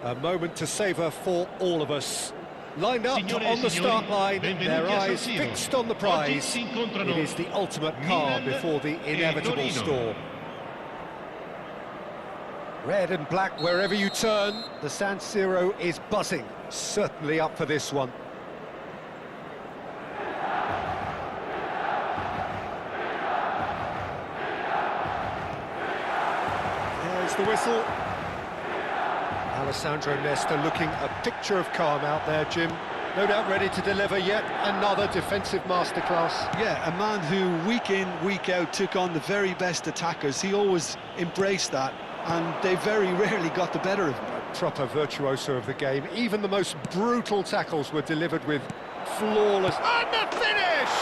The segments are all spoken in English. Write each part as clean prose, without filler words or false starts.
A moment to savour for all of us. Lined up on the start line, their eyes fixed on the prize. It is the ultimate calm before the inevitable storm. Red and black wherever you turn, the San Siro is buzzing. Certainly up for this one. There's the whistle. Alessandro Nesta looking a picture of calm out there, Jim. No doubt ready to deliver yet another defensive masterclass. Yeah, a man who week in, week out took on the very best attackers. He always embraced that, and they very rarely got the better of him. A proper virtuoso of the game. Even the most brutal tackles were delivered with flawless... And the finish!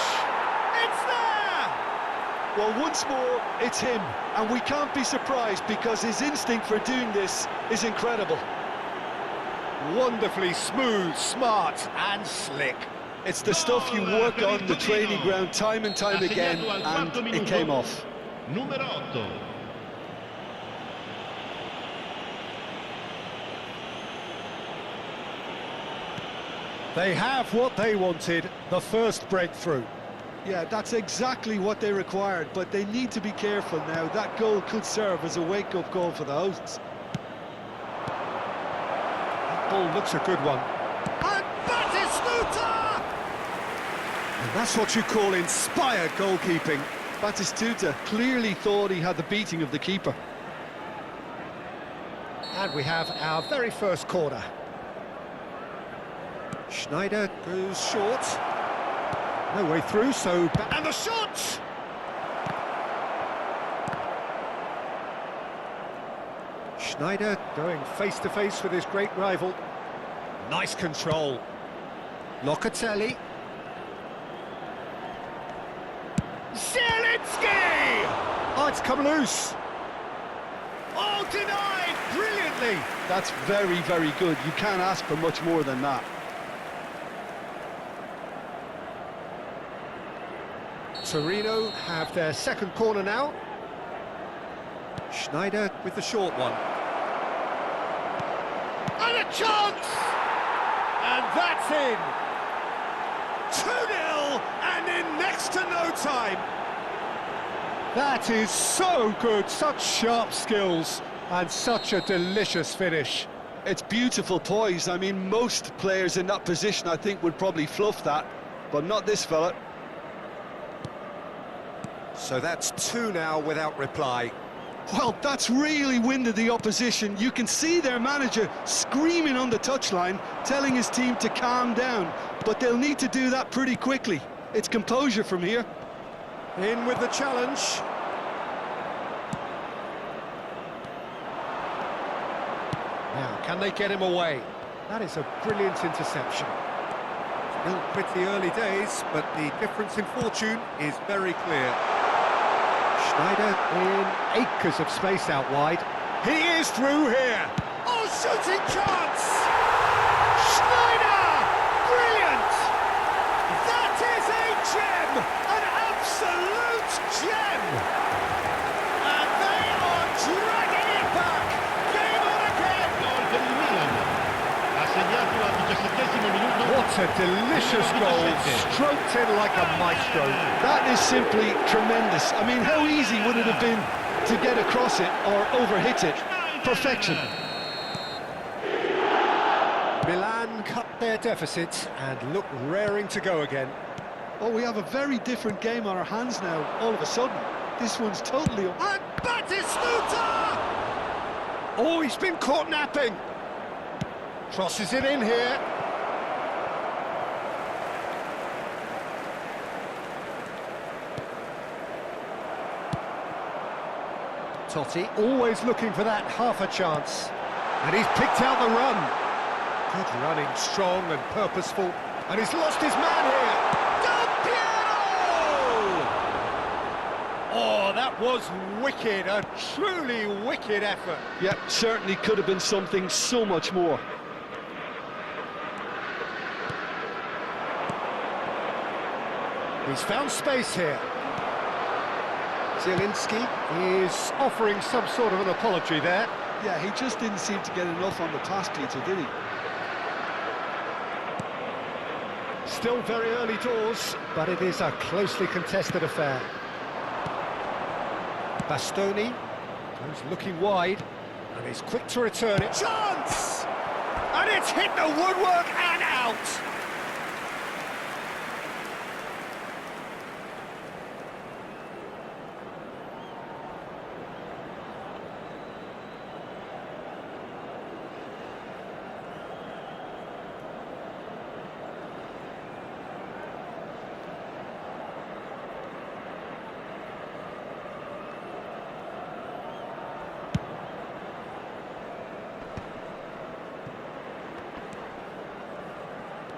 It's there! Well, once more, it's him, and we can't be surprised because his instinct for doing this is incredible. Wonderfully smooth, smart and slick. It's the stuff you work on the training ground time and time again, and it came off. Numero 8. They have what they wanted, the first breakthrough. Yeah, that's exactly what they required, but they need to be careful now. That goal could serve as a wake-up call for the hosts. That ball looks a good one. And Batistuta! And that's what you call inspired goalkeeping. Batistuta clearly thought he had the beating of the keeper. And we have our very first corner. Schneider goes short. No way through, so... And the shot! Schneider going face-to-face with his great rival. Nice control. Locatelli. Zielinski! Oh, it's come loose. Oh, denied! Brilliantly! That's very, very good. You can't ask for much more than that. Torino have their second corner now. Schneider with the short one. And a chance! And that's in! 2-0 and in next to no time. That is so good, such sharp skills and such a delicious finish. It's beautiful poise. I mean, most players in that position, I think, would probably fluff that, but not this fella. So that's 2 now without reply. Well, that's really winded the opposition. You can see their manager screaming on the touchline, telling his team to calm down, but they'll need to do that pretty quickly. It's composure from here. In with the challenge. Now, can they get him away? That is a brilliant interception. Still pretty early days, but the difference in fortune is very clear. Schneider in acres of space out wide. He is through here. Oh, shooting chance! Schneider! Brilliant! That is a gem! An absolute gem! And they are dragging it back! Game on again! Gol per il Milan. Ha segnato al 17° minuto. What a delicious goal, stroked in like a maestro. That is simply tremendous. I mean, how easy would it have been to get across it or overhit it? Perfection. Milan cut their deficit and look raring to go again. Oh, we have a very different game on our hands now, all of a sudden. This one's totally... And Batistuta! Oh, he's been caught napping. Crosses it in here. Totti always looking for that half a chance. And he's picked out the run. Good running, strong and purposeful. And he's lost his man here. Del Piero! Oh, that was wicked, a truly wicked effort. Yeah, certainly could have been something so much more. He's found space here. Zielinski is offering some sort of an apology there. Yeah, he just didn't seem to get enough on the pass, Peter, did he? Still very early doors, but it is a closely contested affair. Bastoni goes looking wide, and is quick to return it. Chance! And it's hit the woodwork and out!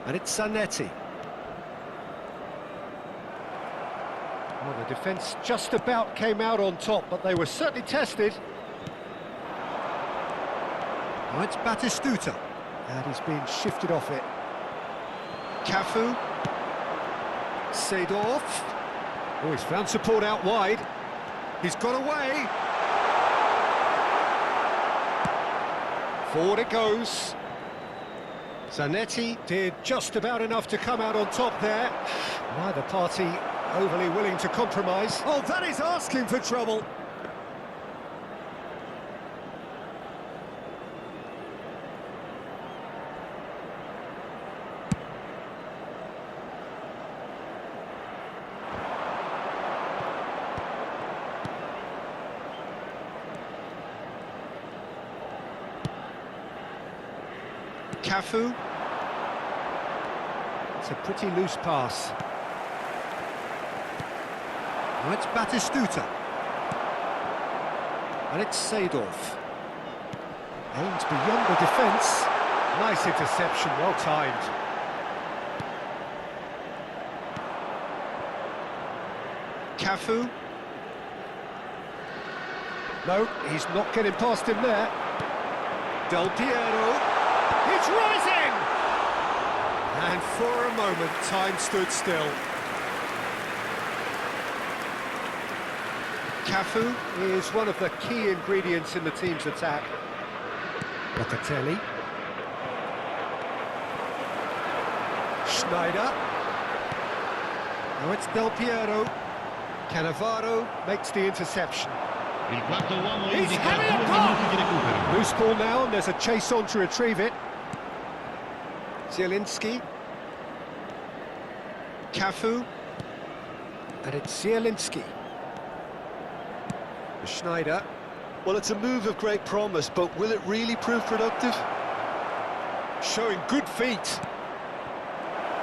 And it's Zanetti. Well, the defence just about came out on top, but they were certainly tested. Now it's Batistuta. And he's being shifted off it. Cafu. Seedorf. Oh, he's found support out wide. He's got away. Forward it goes. Zanetti did just about enough to come out on top there. Neither party overly willing to compromise. Oh, that is asking for trouble. Cafu. It's a pretty loose pass. Now it's Batistuta. And it's Seedorf. Aimed beyond the defence. Nice interception, well timed. Cafu. No, he's not getting past him there. Del Piero. It's rising! And for a moment, time stood still. Cafu is one of the key ingredients in the team's attack. Locatelli. Schneider. Now it's Del Piero. Cannavaro makes the interception. He's having a pop! Loose ball now, and there's a chase on to retrieve it. Zielinski. Cafu. And it's Zielinski. Schneider. Well, it's a move of great promise, but will it really prove productive? Showing good feet.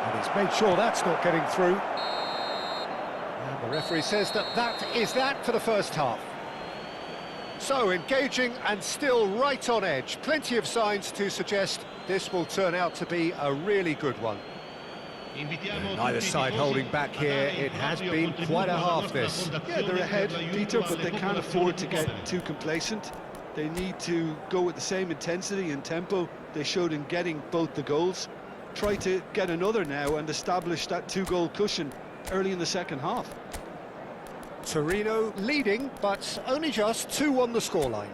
And he's made sure that's not getting through. And the referee says that is that for the first half. So, engaging and still right on edge. Plenty of signs to suggest this will turn out to be a really good one. Neither side holding back here. It has been quite a half, this. Yeah, they're ahead, Peter, but they can't afford to get too complacent. They need to go with the same intensity and tempo they showed in getting both the goals. Try to get another now and establish that two-goal cushion early in the second half. Torino leading, but only just 2 on the scoreline.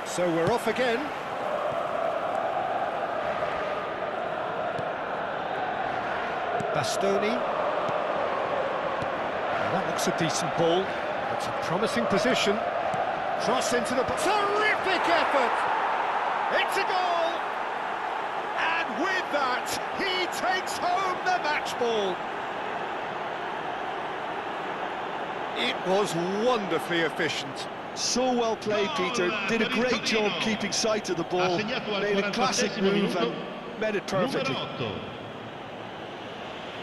So we're off again. Bastoni. Well, that looks a decent ball. It's a promising position. Cross into the box. Terrific effort! It's a goal! And with that, he takes home the match ball. It was wonderfully efficient. So well played, Peter. Did a great job keeping sight of the ball. Made a classic move and met it perfectly.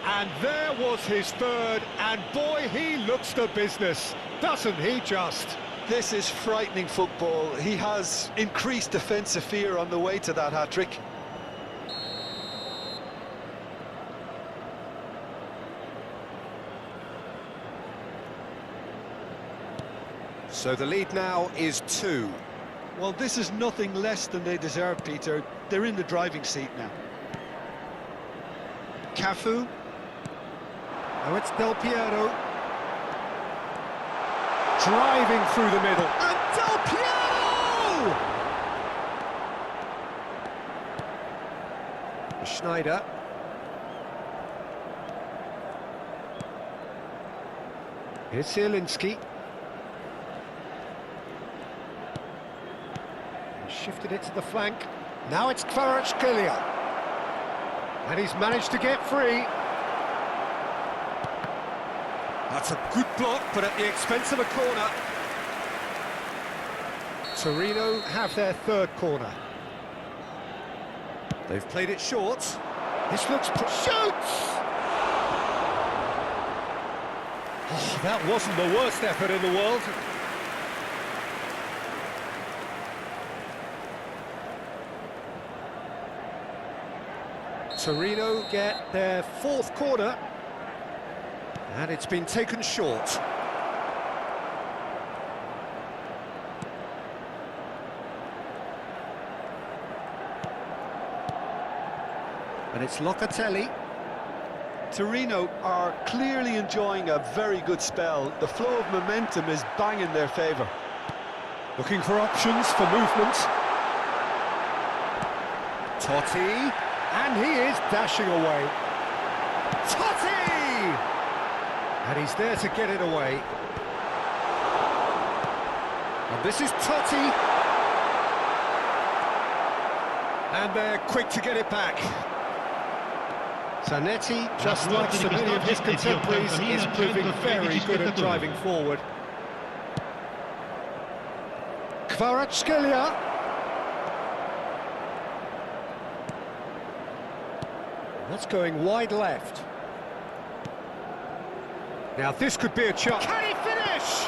And there was his third, and boy, he looks the business, doesn't he just? This is frightening football. He has increased defensive fear on the way to that hat-trick. So the lead now is 2. Well, this is nothing less than they deserve, Peter. They're in the driving seat now. Cafu. Now it's Del Piero. Driving through the middle. And Del Piero! Schneider. Here's Zielinski. Shifted it to the flank. Now it's Kvaratskhelia. And he's managed to get free. That's a good block, but at the expense of a corner. Torino have their third corner. They've played it short. This looks... Shoots! Oh, that wasn't the worst effort in the world. Torino get their fourth corner, and it's been taken short. And it's Locatelli. Torino are clearly enjoying a very good spell. The flow of momentum is bang in their favour. Looking for options for movement. Totti. And he is dashing away. Totti! And he's there to get it away. And this is Totti. And they're quick to get it back. Zanetti, just like so many of his contemporaries, is proving very good at driving forward. Kvaratskhelia. That's going wide left. Now this could be a chance. Can he finish?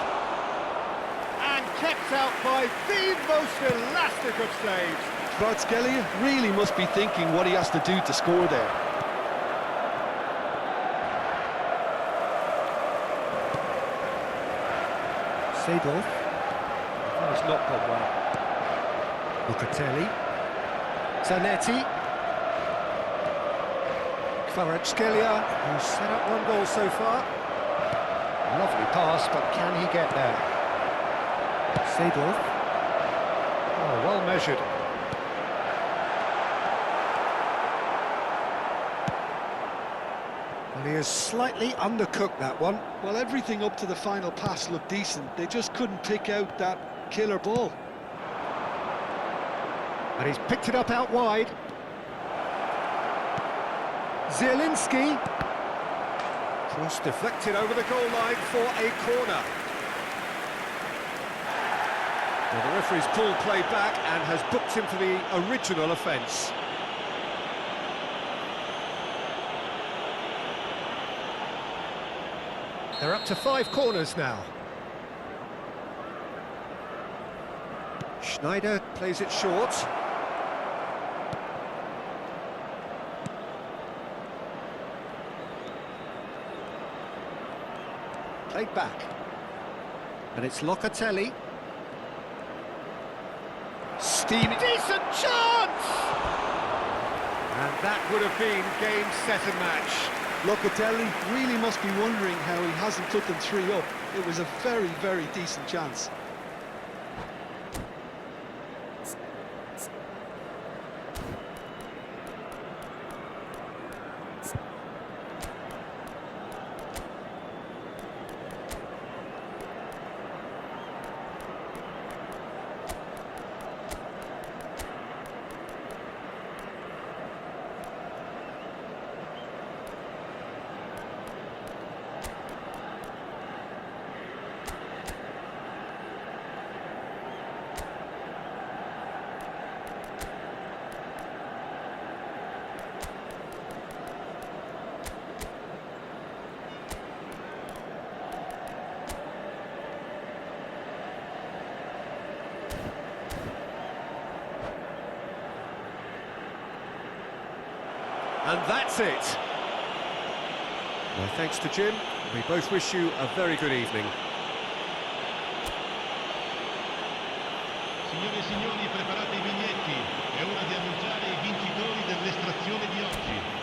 And kept out by the most elastic of saves. Kvaratskhelia really must be thinking what he has to do to score there. Seedorf. That has not gone well. Locatelli. Zanetti. Kvaratskhelia, who's set up one goal so far. Lovely pass, but can he get there? Seedorf. Oh, well measured. Well, he has slightly undercooked that one. Well, everything up to the final pass looked decent. They just couldn't pick out that killer ball. And he's picked it up out wide. Zielinski. Cross deflected over the goal line for a corner. Well, the referee's pulled play back and has booked him for the original offence. They're up to 5 corners now. Schneider plays it short. Played back. And it's Locatelli. Steamy. Decent chance! And that would have been game, set and match. Locatelli really must be wondering how he hasn't put them 3 up. It was a very, very decent chance. And that's it. Well, thanks to Jim. We both wish you a very good evening. Signore e signori, preparate i biglietti. È ora di annunciare i vincitori dell'estrazione di oggi.